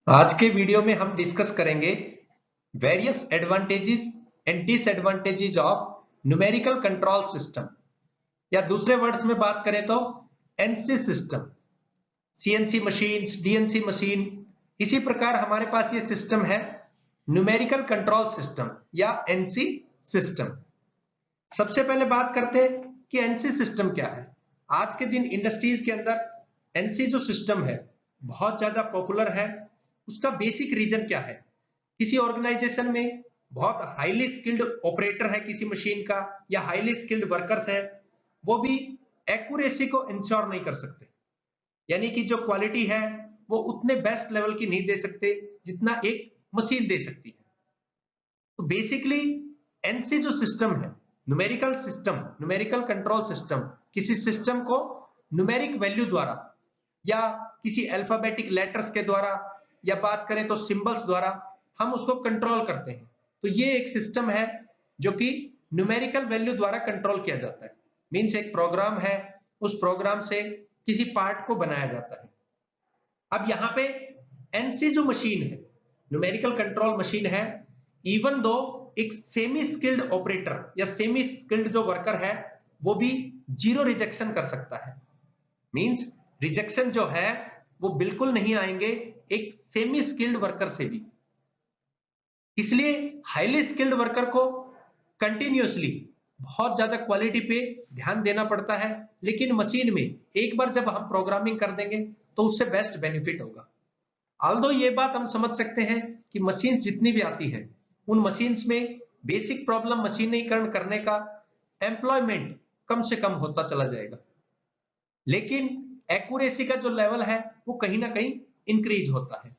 आज के वीडियो में हम डिस्कस करेंगे various advantages and disadvantages of numerical control system, या दूसरे वर्ड्स में बात करें तो NC system, CNC machines, DNC machine. इसी प्रकार हमारे पास ये सिस्टम है न्यूमेरिकल कंट्रोल सिस्टम या एनसी सिस्टम। सबसे पहले बात करते हैं कि एनसी सिस्टम क्या है। आज के दिन इंडस्ट्रीज के अंदर एनसी जो सिस्टम है बहुत ज्यादा पॉपुलर है। उसका बेसिक रीजन क्या है? किसी ऑर्गेनाइजेशन में बहुत हाईली स्किल्ड ऑपरेटर है किसी मशीन का, या हाईली स्किल्ड वर्कर्स है, वो भी एक्यूरेसी को इंश्योर नहीं कर सकते, यानी कि जो क्वालिटी है वो उतने बेस्ट लेवल की नहीं दे सकते जितना एक मशीन दे सकती है। तो बेसिकली एनसी जो सिस्टम है, numerical system, numerical control system, किसी सिस्टम को न्यूमेरिक वैल्यू द्वारा या किसी अल्फाबेटिक लेटर्स के द्वारा, या बात करें तो सिंबल्स द्वारा हम उसको कंट्रोल करते हैं। तो ये एक सिस्टम है जो कि न्यूमेरिकल वैल्यू द्वारा कंट्रोल किया जाता है। मींस एक प्रोग्राम है, उस प्रोग्राम से किसी पार्ट को बनाया जाता है। अब यहाँ पे एनसी जो मशीन है, न्यूमेरिकल कंट्रोल मशीन है, इवन दो एक सेमी स्किल्ड ऑपरेटर या सेमी स्किल्ड जो वर्कर है वो भी जीरो रिजेक्शन कर सकता है। मींस रिजेक्शन जो है वो बिल्कुल नहीं आएंगे एक सेमी स्किल्ड वर्कर से भी। इसलिए हाईली स्किल्ड वर्कर को कंटिन्यूअसली बहुत ज्यादा क्वालिटी पे ध्यान देना पड़ता है, लेकिन मशीन में एक बार जब हम प्रोग्रामिंग कर देंगे तो उससे बेस्ट बेनिफिट होगा। ऑल्दो ये बात हम समझ सकते हैं कि मशीन जितनी भी आती है उन मशीन्स में बेसिक प्रॉब्लम मशीनीकरण करने का एम्प्लॉयमेंट कम से कम होता चला जाएगा, लेकिन एक्यूरेसी का जो लेवल है वो कहीं ना कहीं इंक्रीज होता है।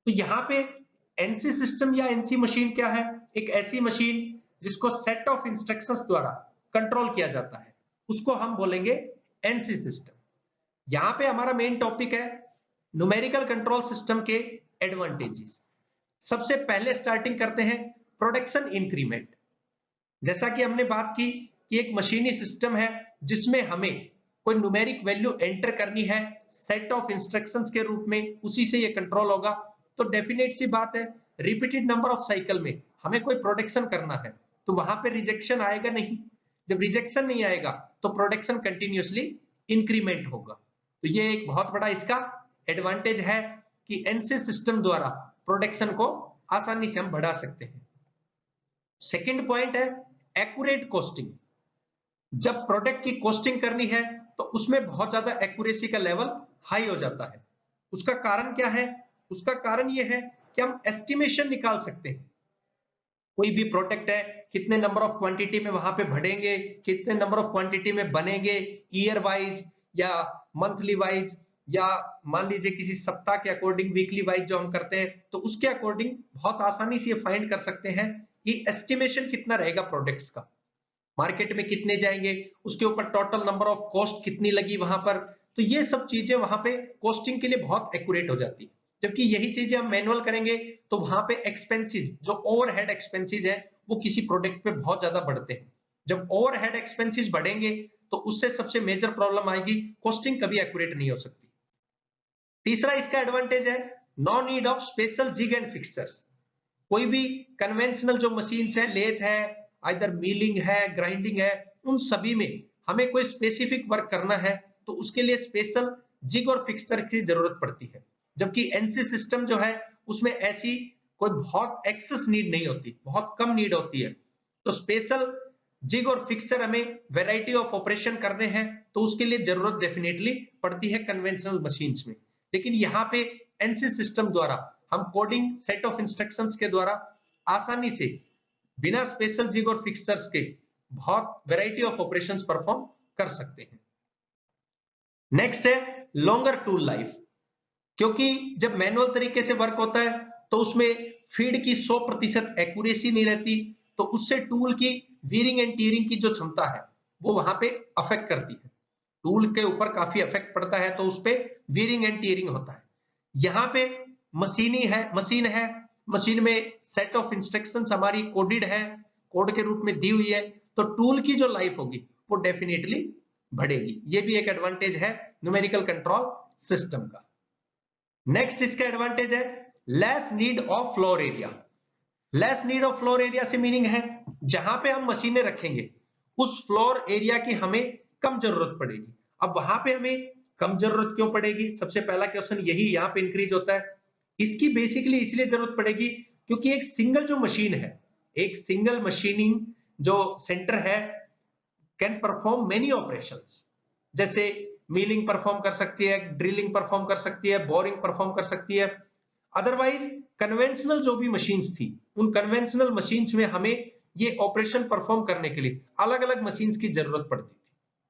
तो यहाँ पे एनसी सिस्टम या एनसी मशीन क्या है? एक ऐसी मशीन जिसको सेट ऑफ इंस्ट्रक्शंस द्वारा कंट्रोल किया जाता है, उसको हम बोलेंगे एनसी सिस्टम। यहाँ पे हमारा मेन टॉपिक है न्यूमेरिकल कंट्रोल सिस्टम के एडवांटेजेस। सबसे पहले स्टार्टिंग करते हैं प्रोडक्शन इंक्रीमेंट। जैसा कि हमने बात की कि एक मशीनी सिस्टम है जिसमें हमें कोई न्यूमेरिक वैल्यू एंटर करनी है सेट ऑफ इंस्ट्रक्शंस के रूप में, उसी से ये कंट्रोल होगा। तो डेफिनेट सी बात है, रिपीटेड नंबर ऑफ साइकिल में हमें कोई प्रोडक्शन करना है तो वहां पे रिजेक्शन आएगा नहीं। जब रिजेक्शन नहीं आएगा तो प्रोडक्शन कंटिन्यूअसली इंक्रीमेंट होगा। तो ये एक बहुत बड़ा इसका एडवांटेज है कि एनसी सिस्टम द्वारा प्रोडक्शन को आसानी से हम बढ़ा सकते हैं। सेकंड पॉइंट है एक्यूरेट कॉस्टिंग। जब प्रोडक्ट की कॉस्टिंग करनी है तो उसमें बहुत ज्यादा एक्यूरेसी का लेवल हाई हो जाता है। उसका कारण क्या है? उसका कारण यह है कि हम एस्टिमेशन निकाल सकते हैं। कोई भी प्रोडक्ट है, कितने नंबर ऑफ क्वांटिटी में वहां पे बढ़ेंगे, कितने नंबर ऑफ क्वांटिटी में बनेंगे, ईयर वाइज या मंथली वाइज, या मान लीजिए किसी सप्ताह के अकॉर्डिंग, वीकली वाइज जो हम करते हैं, तो उसके अकॉर्डिंग बहुत आसानी से फाइंड कर सकते हैं कि एस्टिमेशन कितना रहेगा प्रोडक्ट्स का, मार्केट में कितने जाएंगे, उसके ऊपर टोटल नंबर ऑफ कॉस्ट कितनी लगी वहां पर। तो ये सब चीजें वहां पे कॉस्टिंग के लिए बहुत एक्यूरेट हो जाती है। जबकि यही चीजें हम मैनुअल करेंगे तो वहां पे एक्सपेंसेस, जो ओवरहेड एक्सपेंसेस है, वो किसी प्रोडक्ट पे बहुत ज्यादा बढ़ते हैं। जब ओवरहेड एक्सपेंसेस बढ़ेंगे तो उससे सबसे मेजर प्रॉब्लम आएगी, कॉस्टिंग कभी एक्यूरेट नहीं हो सकती। तीसरा इसका एडवांटेज है no need of special jig and fixtures. कोई भी कन्वेंशनल जो मशीन है, लेथ है, आइदर मिलिंग है, ग्राइंडिंग है, उन सभी में हमें कोई स्पेसिफिक वर्क करना है तो उसके लिए स्पेशल जिग और फिक्सचर की जरूरत पड़ती है। जबकि एनसी सिस्टम जो है उसमें ऐसी कोई बहुत एक्सेस नीड नहीं होती, बहुत कम नीड होती है। तो स्पेशल जिग और फिक्सचर हमें वैरायटी ऑफ ऑपरेशन करने हैं तो उसके लिए जरूरत डेफिनेटली पड़ती है कन्वेंशनल मशीन्स में। लेकिन यहाँ पे एनसी सिस्टम द्वारा हम कोडिंग सेट ऑफ इंस्ट्रक्शंस के द्वारा आसानी से बिना स्पेशल जिग और फिक्सचर्स के बहुत वैरायटी ऑफ ऑपरेशंस परफॉर्म कर सकते हैं। नेक्स्ट है लॉन्गर टूल लाइफ। क्योंकि जब मैनुअल तरीके से वर्क होता है तो उसमें फीड की 100% एक्यूरेसी नहीं रहती, तो उससे टूल की वीरिंग एंड टीयरिंग की जो क्षमता है वो वहां पे अफेक्ट करती है। टूल के ऊपर काफी इफेक्ट पड़ता है तो उस पे वीरिंग एंड टीयरिंग होता है। यहाँ पे मशीन है, मशीन में सेट ऑफ इंस्ट्रक्शंस हमारी कोडेड है, कोड के रूप में दी हुई है, तो टूल की जो लाइफ होगी वो डेफिनेटली बढ़ेगी। ये भी एक एडवांटेज है न्यूमेरिकल कंट्रोल सिस्टम का। नेक्स्ट इसका एडवांटेज है less need of floor area. Less need of floor area से मीनिंग है जहां पे हम मशीनें रखेंगे उस फ्लोर एरिया की हमें कम जरूरत पड़ेगी। अब वहां पे हमें कम जरूरत क्यों पड़ेगी? सबसे पहला क्वेश्चन यही यहां पे इंक्रीज होता है। इसकी बेसिकली इसलिए जरूरत पड़ेगी क्योंकि एक सिंगल जो मशीन है, एक सिंगल मशीनिंग जो सेंटर है कैन परफॉर्म मेनी ऑपरेशंस। जैसे मिलिंग परफॉर्म कर सकती है, ड्रिलिंग परफॉर्म कर सकती है, बोरिंग परफॉर्म कर सकती है। अदरवाइज कन्वेंशनल जो भी मशीन्स थी, उन कन्वेंशनल मशीन्स में हमें ये ऑपरेशन परफॉर्म करने के लिए अलग अलग मशीन्स की जरूरत पड़ती थी।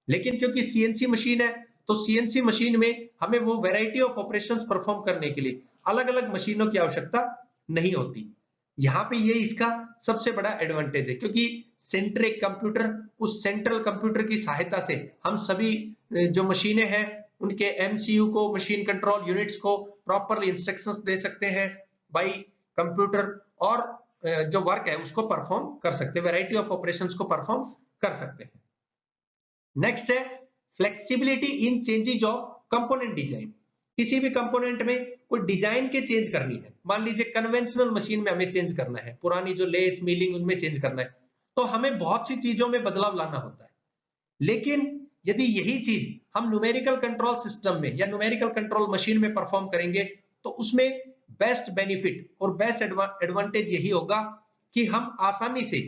लेकिन क्योंकि सीएनसी मशीन है तो सीएनसी मशीन में हमें वो वैरायटी ऑफ ऑपरेशंस परफॉर्म करने के लिए अलग अलग मशीनों की आवश्यकता नहीं होती। यहाँ पे ये इसका सबसे बड़ा एडवांटेज है क्योंकि सेंट्रिक कंप्यूटर, उस सेंट्रल कंप्यूटर की सहायता से हम सभी जो मशीनें हैं उनके एमसीयू को, मशीन कंट्रोल यूनिट्स को प्रॉपरली इंस्ट्रक्शंस दे सकते हैं बाय कंप्यूटर, और जो वर्क है उसको परफॉर्म कर सकते हैं, वैरायटी ऑफ ऑपरेशंस को परफॉर्म कर सकते हैं। नेक्स्ट है flexibility in changes of component design. किसी भी कंपोनेंट में कोई डिजाइन के चेंज करनी है, मान लीजिए कन्वेंशनल मशीन में हमें चेंज करना है, पुरानी जो लेथ मिलिंग उनमें चेंज करना है, तो हमें बहुत सी चीजों में बदलाव लाना होता है। लेकिन यदि यही चीज हम न्यूमेरिकल कंट्रोल सिस्टम में या न्यूमेरिकल कंट्रोल मशीन में परफॉर्म करेंगे तो उसमें बेस्ट बेनिफिट और बेस्ट एडवांटेज यही होगा कि हम आसानी से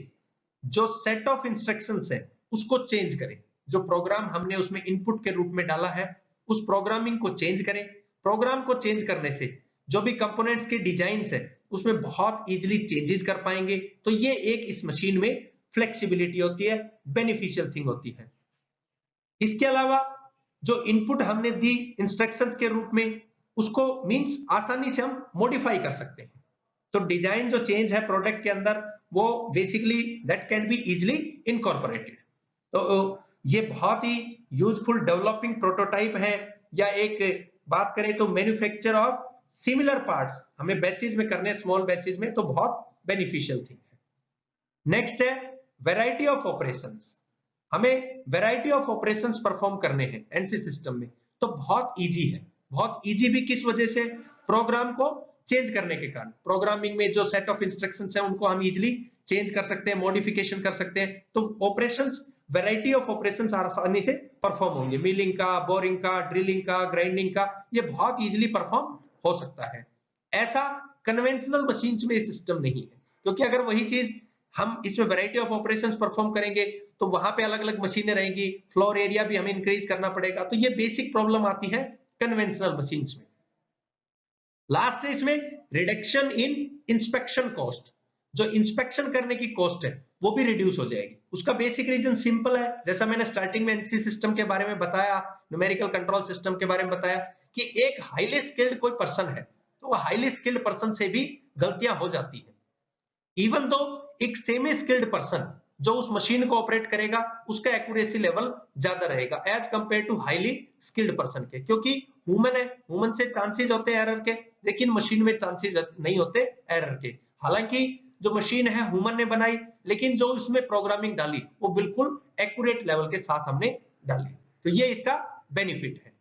जो सेट ऑफ इंस्ट्रक्शंस है उसको चेंज करें। जो प्रोग्राम हमने उसमें इनपुट के रूप में डाला है उस प्रोग्रामिंग को चेंज करें। प्रोग्राम को चेंज करने से जो भी कंपोनेंट्स के डिजाइन्स है उसमें बहुत इजीली चेंजेस कर पाएंगे। तो ये एक इस मशीन में फ्लेक्सिबिलिटी होती है, बेनिफिशियल थिंग होती है। इसके अलावा जो इनपुट हमने दी इंस्ट्रक्शंस के रूप में उसको मींस आसानी से हम मॉडिफाई कर सकते हैं। तो डिजाइन जो चेंज है प्रोडक्ट के अंदर वो basically that can be easily incorporated. तो ये बहुत ही यूजफुल डेवलपिंग प्रोटोटाइप है, या एक बात करें तो मैन्युफैक्चर ऑफ सिमिलर पार्ट्स हमें बैचेज में करने, स्मॉल बैचेज में, तो बहुत बेनिफिशियल थिंग है। नेक्स्ट है वैरायटी ऑफ ऑपरेशंस। हमें वैरायटी ऑफ ऑपरेशंस परफॉर्म करने हैं एनसी सिस्टम में, तो बहुत इजी है। बहुत इजी भी किस वजह से? प्रोग्राम को चेंज करने के कारण। प्रोग्रामिंग में जो सेट ऑफ इंस्ट्रक्शंस है उनको हम इजीली चेंज कर सकते हैं, मॉडिफिकेशन कर सकते हैं। तो ऑपरेशंस, वैरायटी ऑफ ऑपरेशंस आसानी से परफॉर्म होंगे। मिलिंग का, बोरिंग का, ड्रिलिंग का, ग्राइंडिंग का, ये बहुत इजीली परफॉर्म हो सकता है। ऐसा कन्वेंशनल मशीन्स में सिस्टम नहीं है, क्योंकि अगर वही चीज हम इसमें वैरायटी ऑफ ऑपरेशंस परफॉर्म करेंगे तो वहां पे अलग अलग मशीनें रहेंगी, फ्लोर एरिया भी हमें इंक्रीज करना पड़ेगा। तो ये बेसिक प्रॉब्लम आती है कन्वेंशनल मशीन्स में। लास्ट है इसमें रिडक्शन इन इंस्पेक्शन कॉस्ट। जो इंस्पेक्शन करने की कॉस्ट है वो भी रिड्यूस हो जाएगी। उसका बेसिक रीजन सिंपल है, जैसा मैंने स्टार्टिंग में एनसी सिस्टम के बारे में बताया, न्यूमेरिकल कंट्रोल सिस्टम के बारे में बताया कि एक हाईली स्किल्ड कोई पर्सन है तो वो हाईली स्किल्ड पर्सन से भी गलतियां हो जाती है। इवन दो एक सेमी स्किल्ड पर्सन जो उस मशीन को ऑपरेट करेगा उसका एक्यूरेसी लेवल ज्यादा रहेगा as compare to highly skilled person के, क्योंकि ह्यूमन है, ह्यूमन से चांसेस होते हैं एरर के, लेकिन मशीन में चांसेस नहीं होते एरर के। हालांकि जो मशीन है ह्यूमन ने बनाई, लेकिन जो उसमें प्रोग्रामिंग डाली वो बिल्कुल एक्यूरेट लेवल के साथ हमने डाली। तो ये इसका बेनिफिट है।